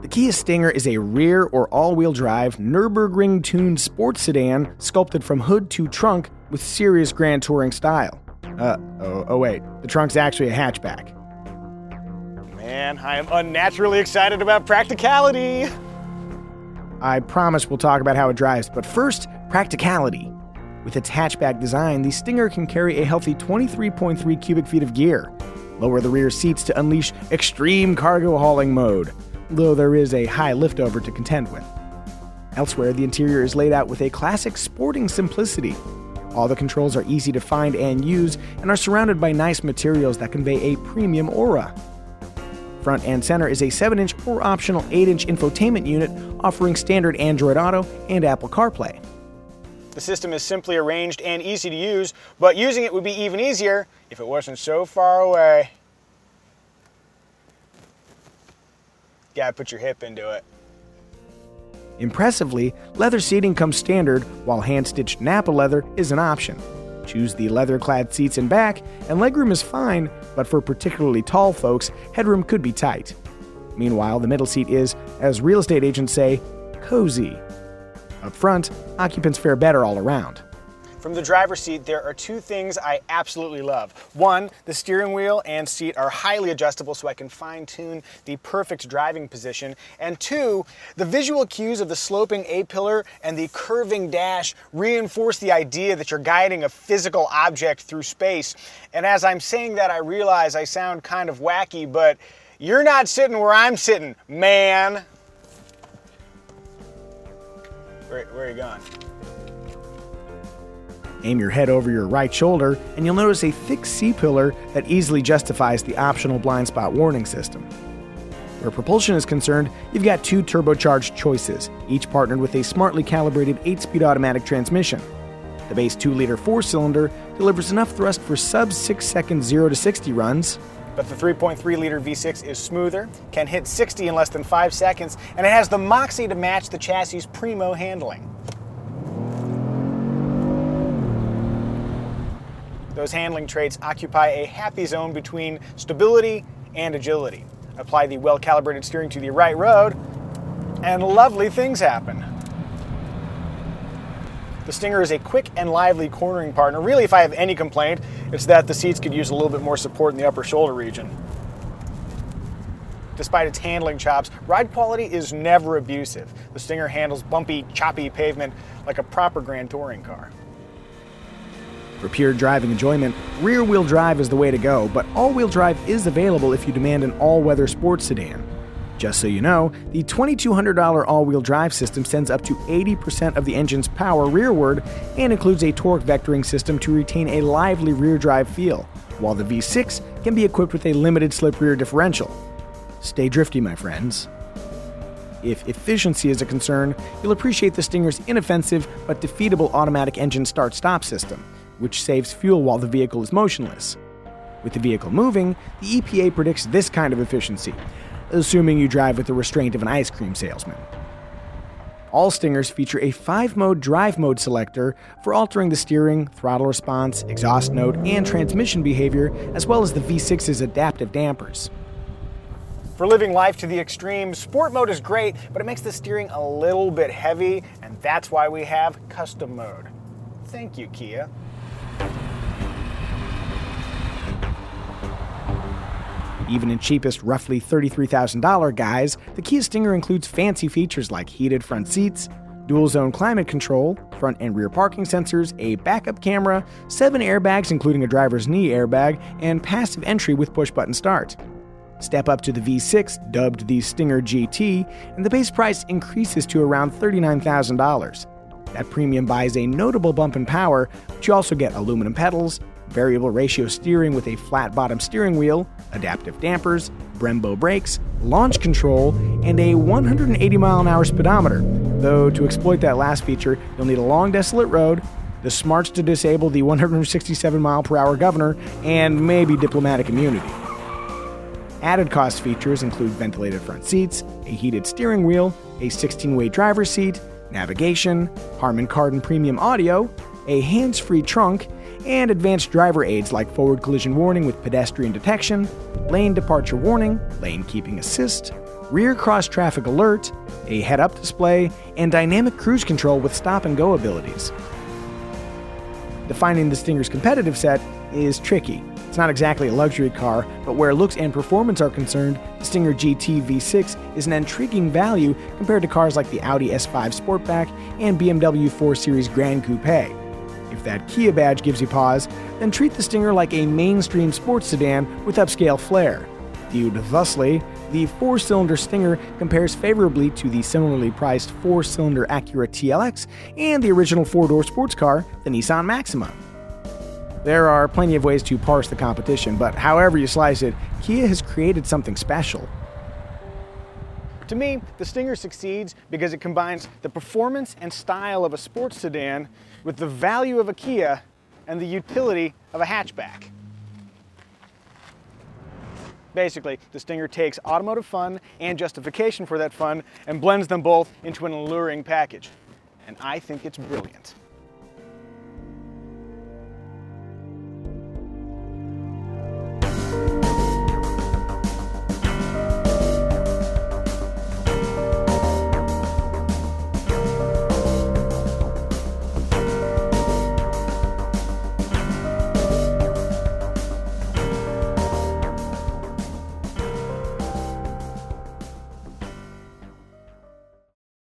The Kia Stinger is a rear or all-wheel drive Nürburgring-tuned sports sedan sculpted from hood to trunk with serious Grand Touring style. Wait, the trunk's actually a hatchback. Man, I am unnaturally excited about practicality. I promise we'll talk about how it drives, but first, practicality. With its hatchback design, the Stinger can carry a healthy 23.3 cubic feet of gear. Lower the rear seats to unleash extreme cargo hauling mode, though there is a high liftover to contend with. Elsewhere, the interior is laid out with a classic sporting simplicity. All the controls are easy to find and use and are surrounded by nice materials that convey a premium aura. Front and center is a 7-inch or optional 8-inch infotainment unit offering standard Android Auto and Apple CarPlay. The system is simply arranged and easy to use, but using it would be even easier if it wasn't so far away. Gotta put your hip into it. Impressively, leather seating comes standard, while hand-stitched Nappa leather is an option. Choose the leather-clad seats in back, and legroom is fine, but for particularly tall folks, headroom could be tight. Meanwhile, the middle seat is, as real estate agents say, cozy. Up front, occupants fare better all around. From the driver's seat, there are two things I absolutely love. One, the steering wheel and seat are highly adjustable so I can fine-tune the perfect driving position. And two, the visual cues of the sloping A-pillar and the curving dash reinforce the idea that you're guiding a physical object through space. And as I'm saying that, I realize I sound kind of wacky, but you're not sitting where I'm sitting, man. Where are you going? Aim your head over your right shoulder, and you'll notice a thick C-pillar that easily justifies the optional blind spot warning system. Where propulsion is concerned, you've got two turbocharged choices, each partnered with a smartly calibrated 8-speed automatic transmission. The base 2-liter 4-cylinder delivers enough thrust for sub-6-second 0 to 60 runs, but the 3.3-liter V6 is smoother, can hit 60 in less than 5 seconds, and it has the moxie to match the chassis' primo handling. Those handling traits occupy a happy zone between stability and agility. Apply the well-calibrated steering to the right road, and lovely things happen. The Stinger is a quick and lively cornering partner. Really, if I have any complaint, it's that the seats could use a little bit more support in the upper shoulder region. Despite its handling chops, ride quality is never abusive. The Stinger handles bumpy, choppy pavement like a proper Grand Touring car. For pure driving enjoyment, rear-wheel drive is the way to go, but all-wheel drive is available if you demand an all-weather sports sedan. Just so you know, the $2,200 all-wheel drive system sends up to 80% of the engine's power rearward and includes a torque vectoring system to retain a lively rear drive feel, while the V6 can be equipped with a limited slip rear differential. Stay drifty, my friends. If efficiency is a concern, you'll appreciate the Stinger's inoffensive but defeatable automatic engine start-stop system, which saves fuel while the vehicle is motionless. With the vehicle moving, the EPA predicts this kind of efficiency, assuming you drive with the restraint of an ice cream salesman. All Stingers feature a 5-mode drive mode selector for altering the steering, throttle response, exhaust note, and transmission behavior, as well as the V6's adaptive dampers. For living life to the extreme, Sport mode is great, but it makes the steering a little bit heavy, and that's why we have Custom mode. Thank you, Kia. Even in cheapest, roughly $33,000 guys, the Kia Stinger includes fancy features like heated front seats, dual-zone climate control, front and rear parking sensors, a backup camera, 7 airbags including a driver's knee airbag, and passive entry with push-button start. Step up to the V6, dubbed the Stinger GT, and the base price increases to around $39,000. That premium buys a notable bump in power, but you also get aluminum pedals, variable ratio steering with a flat bottom steering wheel, adaptive dampers, Brembo brakes, launch control, and a 180-mile-an-hour speedometer, though to exploit that last feature, you'll need a long, desolate road, the smarts to disable the 167-mile-per-hour governor, and maybe diplomatic immunity. Added cost features include ventilated front seats, a heated steering wheel, a 16-way driver's seat, navigation, Harman Kardon premium audio, a hands-free trunk, and advanced driver aids like forward collision warning with pedestrian detection, lane departure warning, lane keeping assist, rear cross-traffic alert, a head-up display, and dynamic cruise control with stop-and-go abilities. Defining the Stinger's competitive set is tricky. It's not exactly a luxury car, but where looks and performance are concerned, the Stinger GT V6 is an intriguing value compared to cars like the Audi S5 Sportback and BMW 4 Series Gran Coupe. If that Kia badge gives you pause, then treat the Stinger like a mainstream sports sedan with upscale flair. Viewed thusly, the 4-cylinder Stinger compares favorably to the similarly priced 4-cylinder Acura TLX and the original 4-door sports car, the Nissan Maxima. There are plenty of ways to parse the competition, but however you slice it, Kia has created something special. To me, the Stinger succeeds because it combines the performance and style of a sports sedan with the value of a Kia and the utility of a hatchback. Basically, the Stinger takes automotive fun and justification for that fun and blends them both into an alluring package. And I think it's brilliant.